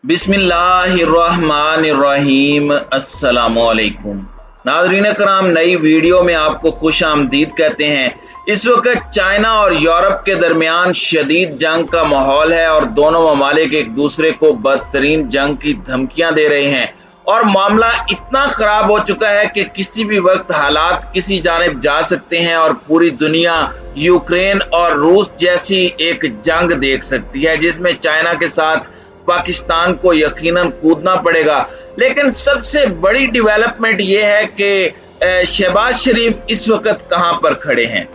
बिस्मिल्लाहिर्रहमानिर्रहीम। अस्सलामुअलैकुम नाज़रीन कराम, नई वीडियो में आपको खुश आमदीद कहते हैं। इस वक्त चाइना और यूरोप के दरमियान शदीद जंग का माहौल है और दोनों ममालिक एक दूसरे को बदतरीन जंग की धमकियां दे रहे हैं और मामला इतना खराब हो चुका है कि किसी भी वक्त हालात किसी जानिब जा सकते हैं और पूरी दुनिया यूक्रेन और रूस जैसी एक जंग देख सकती है जिसमें चाइना के साथ पाकिस्तान को यकीनन कूदना पड़ेगा। लेकिन सबसे बड़ी डेवलपमेंट यह है कि शहबाज शरीफ इस वक्त कहां पर खड़े हैं।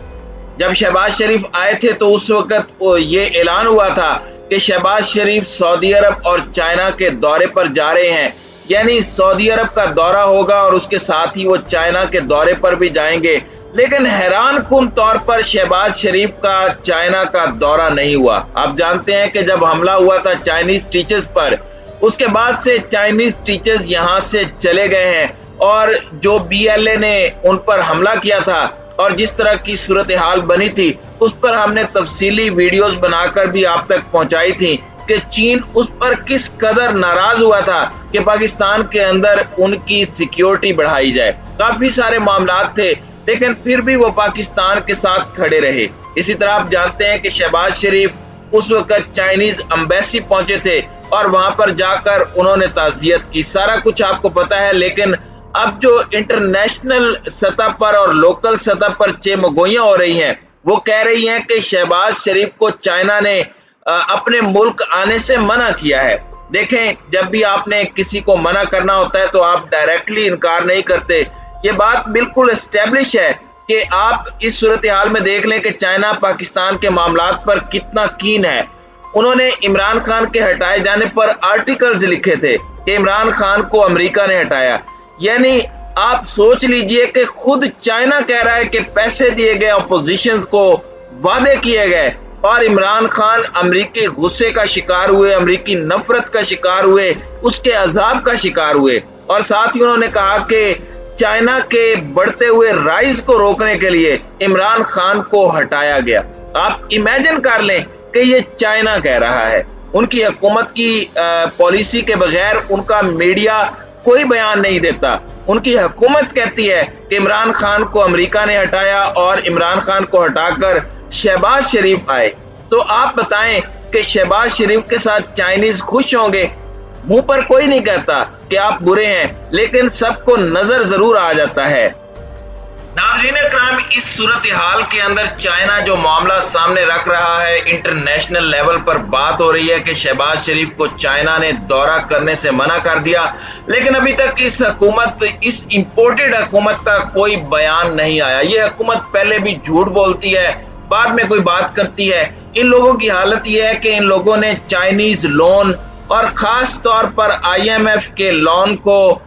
जब शहबाज शरीफ आए थे तो उस वक्त ये ऐलान हुआ था कि शहबाज शरीफ सऊदी अरब और चाइना के दौरे पर जा रहे हैं, यानी सऊदी अरब का दौरा होगा और उसके साथ ही वो चाइना के दौरे पर भी जाएंगे। लेकिन हैरान कुन तौर पर शहबाज शरीफ का चाइना का दौरा नहीं हुआ। आप जानते हैं कि जब हमला हुआ था चाइनीज टीचर्स पर, उसके बाद से चाइनीज टीचर्स यहां से चले गए हैं और जो BLA ने उन पर हमला किया था और जिस तरह की सूरत हाल बनी थी उस पर हमने तफसीली वीडियोस बनाकर भी आप तक पहुंचाई थी कि चीन उस पर किस कदर नाराज हुआ था कि पाकिस्तान के अंदर उनकी सिक्योरिटी बढ़ाई जाए। काफी सारे मामलात थे लेकिन फिर भी वो पाकिस्तान के साथ खड़े रहे। इसी तरह आप जानते हैं कि शहबाज शरीफ उस वक्त चाइनीज एम्बेसी पहुंचे थे और वहां पर जाकर उन्होंने ताज़ियत की। सारा कुछ आपको पता है। लेकिन अब जो इंटरनेशनल सतह पर और लोकल सतह पर चेमगोइयां हो रही हैं, वो कह रही हैं कि शहबाज शरीफ को चाइना ने अपने मुल्क आने से मना किया है। देखें, जब भी आपने किसी को मना करना होता है तो आप डायरेक्टली इनकार नहीं करते। ये बात बिल्कुल एस्टेब्लिश है कि आप इस सूरत हाल में देख लें कि चाइना पाकिस्तान के मामलात पर कितना कीन है। उन्होंने इमरान खान के हटाए जाने पर आर्टिकल्स लिखे थे कि इमरान खान को अमेरिका ने हटाया। यानी आप सोच लीजिए कि खुद चाइना कह रहा है कि पैसे दिए गए अपोजिशंस को, वादे किए गए, और इमरान खान अमेरिकी गुस्से का शिकार हुए, अमेरिकी नफरत का शिकार हुए, उसके अजाब का शिकार हुए। और साथ ही उन्होंने कहा कि चाइना के बढ़ते हुए राइज को रोकने के लिए इमरान खान को हटाया गया। आप इमेजिन कर लें कि ये चाइना कह रहा है। उनकी हुकूमत की पॉलिसी के बगैर उनका मीडिया कोई बयान नहीं देता। उनकी हुकूमत कहती है कि इमरान खान को अमेरिका ने हटाया और इमरान खान को हटाकर शहबाज शरीफ आए। तो आप बताएं कि शहबाज शरीफ के साथ चाइनीज खुश होंगे? मुंह पर कोई नहीं कहता कि आप बुरे हैं, लेकिन सबको नजर जरूर आ जाता है। नाज़रीन इकराम, इस सूरत हाल के अंदर चाइना जो मामला सामने रख रहा है, इंटरनेशनल लेवल पर बात हो रही है कि शहबाज शरीफ को चाइना ने दौरा करने से मना कर दिया। लेकिन अभी तक इस इंपोर्टेड हुकूमत का कोई बयान नहीं आया। ये हुकूमत पहले भी झूठ बोलती है, बाद में कोई बात करती है। इन लोगों की हालत यह है कि इन लोगों ने चाइनीज लोन और खास तौर पर IMF के लोन को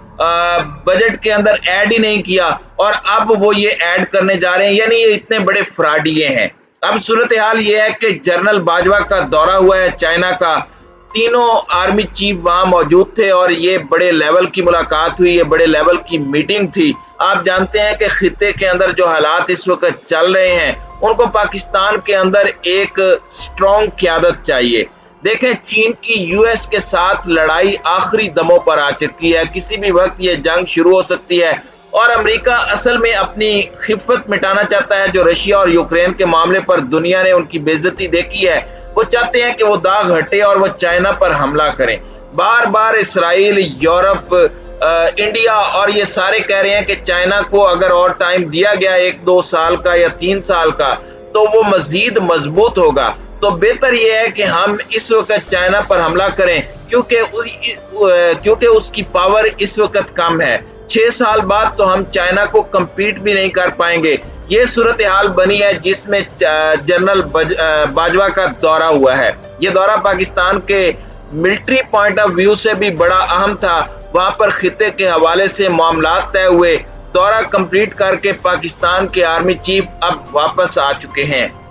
बजट के अंदर ऐड ही नहीं किया और अब वो ये ऐड करने जा रहे हैं। यानी ये इतने बड़े फ्रॉडिये हैं। अब सूरत हाल ये है कि जनरल बाजवा का दौरा हुआ है चाइना का। तीनों आर्मी चीफ वहां मौजूद थे और ये बड़े लेवल की मुलाकात हुई, ये बड़े लेवल की मीटिंग थी। आप जानते हैं कि खित्ते के अंदर जो हालात इस वक्त चल रहे हैं, उनको पाकिस्तान के अंदर एक स्ट्रॉन्ग क़यादत चाहिए। देखें, चीन की US के साथ लड़ाई आखिरी दमों पर आ चुकी है। किसी भी वक्त ये जंग शुरू हो सकती है और अमेरिका असल में अपनी खिफत मिटाना चाहता है। जो रशिया और यूक्रेन के मामले पर दुनिया ने उनकी बेइज्जती देखी है, वो चाहते हैं कि वो दाग हटे और वो चाइना पर हमला करें। बार बार इसराइल, यूरोप, इंडिया और ये सारे कह रहे हैं कि चाइना को अगर और टाइम दिया गया 1-2 साल का या 3 साल का, तो वो मजीद मजबूत होगा। तो बेहतर यह है कि हम इस वक्त चाइना पर हमला करें क्योंकि उसकी पावर इस वक्त कम है। 6 साल बाद तो हम चाइना को compete भी नहीं कर पाएंगे। ये सूरत हाल बनी है जिसमें जनरल बाजवा का दौरा हुआ है। ये दौरा पाकिस्तान के मिलिट्री पॉइंट ऑफ व्यू से भी बड़ा अहम था। वहां पर खिते के हवाले से मामलात तय हुए। दौरा कंप्लीट करके पाकिस्तान के आर्मी चीफ अब वापस आ चुके हैं।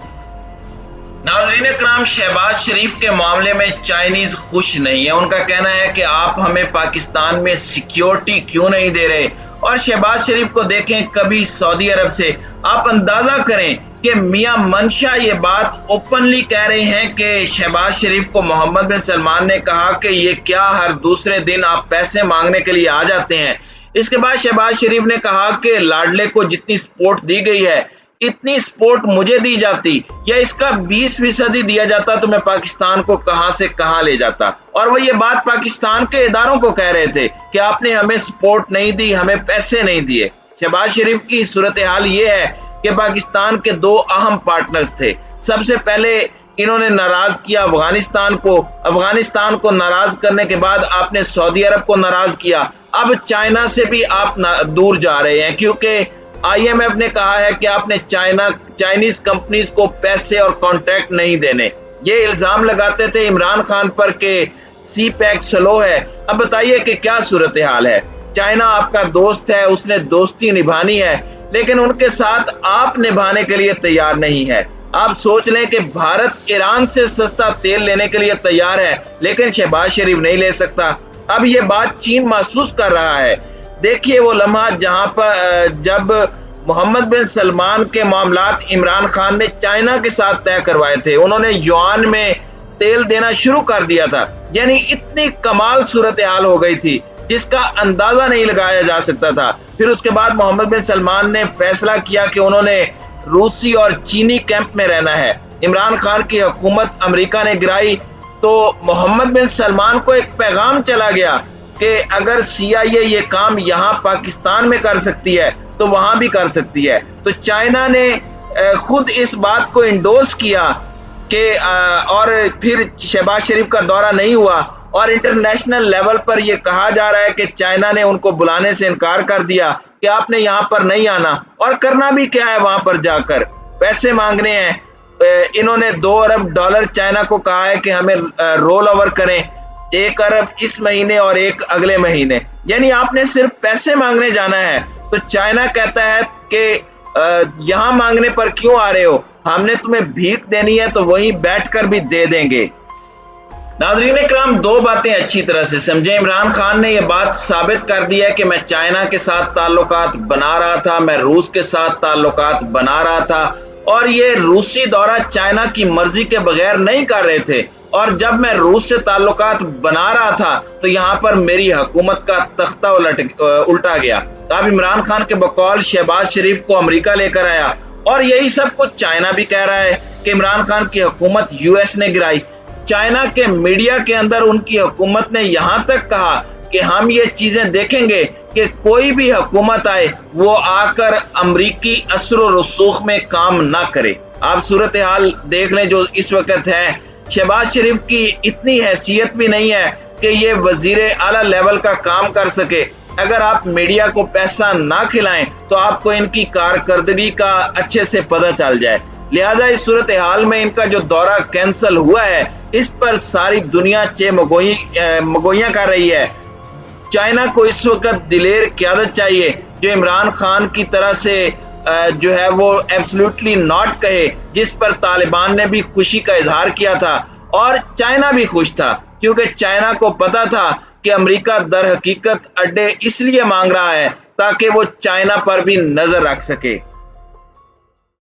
नाज़रीन इकराम, शहबाज शरीफ के मामले में चाइनीज खुश नहीं है। उनका कहना है कि आप हमें पाकिस्तान में सिक्योरिटी क्यों नहीं दे रहे और शहबाज शरीफ को देखें कभी सऊदी अरब से। आप अंदाजा करें कि मियां मंशा ये बात ओपनली कह रहे हैं कि शहबाज शरीफ को मोहम्मद बिन सलमान ने कहा कि ये क्या हर दूसरे दिन आप पैसे मांगने के लिए आ जाते हैं। इसके बाद शहबाज शरीफ ने कहा कि लाडले को जितनी सपोर्ट दी गई है इतनी सपोर्ट मुझे दी जाती या इसका 20% दिया जाता तो मैं पाकिस्तान को कहां से कहां ले जाता। और वो ये बात पाकिस्तान के इदारों को कह रहे थे कि आपने हमें सपोर्ट नहीं दी, हमें पैसे नहीं दिए। शहबाज शरीफ की सूरत हाल ये है कि पाकिस्तान के दो अहम पार्टनर्स थे। सबसे पहले इन्होंने नाराज किया अफगानिस्तान को नाराज करने के बाद आपने सऊदी अरब को नाराज किया। अब चाइना से भी आप दूर जा रहे हैं क्योंकि IMF ने कहा है कि आपने चाइनीज कंपनीज को पैसे और कॉन्ट्रैक्ट नहीं देने। ये इल्जाम लगाते थे इमरान खान पर कि CPEC स्लो है। अब बताइए कि क्या सूरत हाल है। चाइना आपका दोस्त है, उसने दोस्ती निभानी है, लेकिन उनके साथ आप निभाने के लिए तैयार नहीं है। आप सोच लें कि भारत ईरान से सस्ता तेल लेने के लिए तैयार है, लेकिन शहबाज शरीफ नहीं ले सकता। अब ये बात चीन महसूस कर रहा है। देखिए वो लम्हा जहां पर जब मोहम्मद बिन सलमान के मामलात इमरान खान ने चाइना के साथ तय करवाए थे, उन्होंने युआन में तेल देना शुरू कर दिया था। यानी इतनी कमाल सूरत हाल हो गई थी जिसका अंदाजा नहीं लगाया जा सकता था। फिर उसके बाद मोहम्मद बिन सलमान ने फैसला किया कि उन्होंने रूसी और चीनी कैंप में रहना है। इमरान खान की हुकूमत अमेरिका ने गिराई तो मोहम्मद बिन सलमान को एक पैगाम चला गया कि अगर CIA ये काम यहाँ पाकिस्तान में कर सकती है तो वहां भी कर सकती है। तो चाइना ने खुद इस बात को इंडोर्स किया कि और फिर शहबाज शरीफ का दौरा नहीं हुआ और इंटरनेशनल लेवल पर यह कहा जा रहा है कि चाइना ने उनको बुलाने से इनकार कर दिया कि आपने यहाँ पर नहीं आना। और करना भी क्या है, वहां पर जाकर पैसे मांगने हैं। इन्होंने $2 अरब चाइना को कहा है कि हमें रोल ओवर करें, 1 अरब इस महीने और 1 अगले महीने। यानी आपने सिर्फ पैसे मांगने जाना है। तो चाइना कहता है कि यहाँ मांगने पर क्यों आ रहे हो, हमने तुम्हें भीख देनी है तो वहीं बैठकर भी दे देंगे। नाज़रीन इकराम, दो बातें अच्छी तरह से समझें। इमरान खान ने यह बात साबित कर दी है कि मैं चाइना के साथ ताल्लुकात बना रहा था, मैं रूस के साथ ताल्लुकात बना रहा था और ये रूसी दौरा चाइना की मर्जी के बगैर नहीं कर रहे थे। और जब मैं रूस से ताल्लुकात बना रहा था तो यहाँ पर मेरी हुकूमत का तख्ता उल्टा गया। अब इमरान खान के बकौल शहबाज शरीफ को अमेरिका लेकर आया और यही सब कुछ चाइना भी कह रहा है कि इमरान खान की हुकूमत US ने गिराई। चाइना के मीडिया के अंदर उनकी हुकूमत ने यहाँ तक कहा कि हम ये चीजें देखेंगे कि कोई भी हुकूमत आए वो आकर अमरीकी असर रसूख में काम ना करे। आप सूरत हाल देख लें जो इस वक्त है। शहबाज शरीफ की इतनी हैसियत भी नहीं है कि ये वजीर आला लेवल का काम कर सके। अगर आप मीडिया को पैसा ना खिलाएं तो आपको इनकी कारकर्दगी का अच्छे से पता चल जाए। लिहाजा इस सूरत हाल में इनका जो दौरा कैंसिल हुआ है इस पर सारी दुनिया मगोइयां कर रही है। चाइना को इस वक्त दिलेर क़यादत चाहिए जो इमरान खान की तरह से जो है वो एब्सोल्युटली नॉट कहे, जिस पर तालिबान ने भी खुशी का इजहार किया था और चाइना भी खुश था क्योंकि चाइना को पता था कि अमेरिका दर हकीकत अड्डे इसलिए मांग रहा है ताकि वो चाइना पर भी नजर रख सके।